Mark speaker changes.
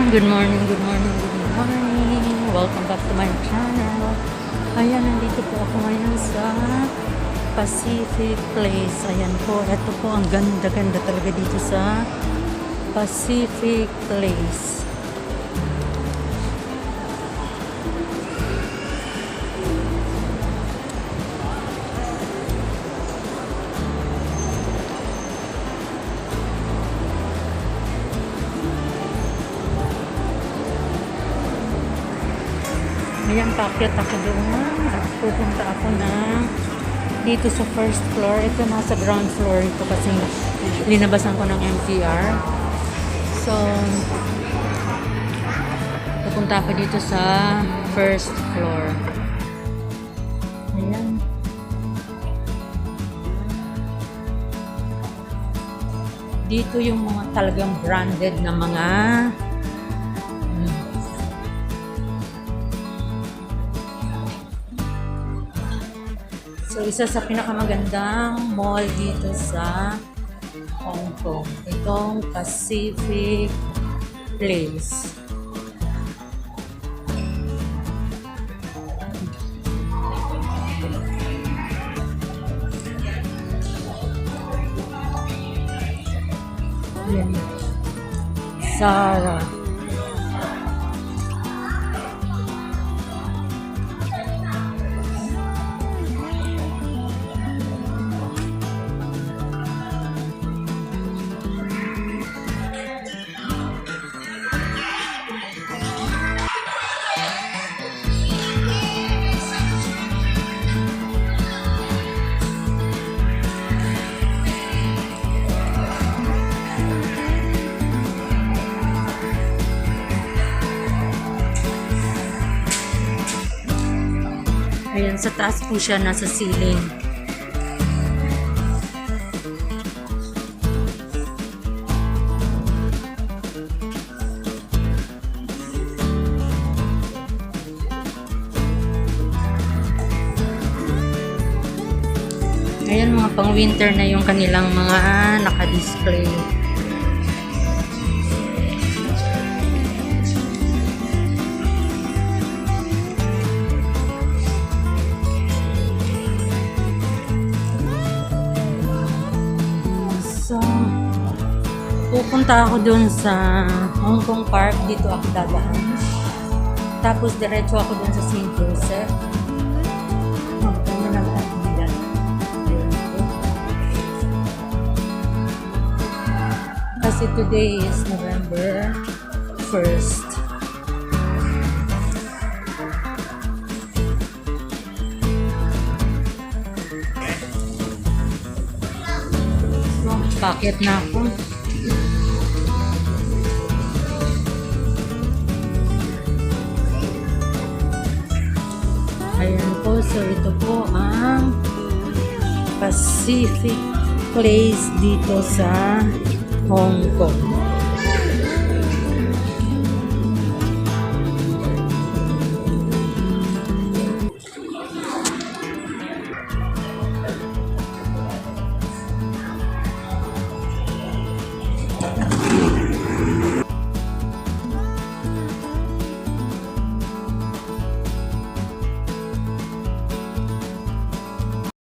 Speaker 1: Good morning, good morning, good morning. Welcome back to my channel. Ayan, nandito po ako ngayon sa Pacific Place. Ayan po, ito po ang ganda-ganda talaga dito sa Pacific Place. Ayan, paakyat ako doon at pupunta ako na dito sa first floor. Ito nasa ground floor ito kasi linabasan ko ng MTR. So, pupunta ako dito sa first floor. Ayan. Dito yung mga talagang branded na mga So, isa sa pinakamagandang mall dito sa Hong Kong. Itong Pacific Place. Yan. Zara. Ayan, sa taas po siya, nasa ceiling. Ayan, mga pang winter na yung kanilang mga naka-display. So, pupunta ako dun sa Hong Kong Park. Dito ako dadaan. Tapos, diretso ako dun sa St. Joseph. Kasi today is November 1st. Bakit na ako? Ayan po. So, ito po ang Pacific Place dito sa Hong Kong.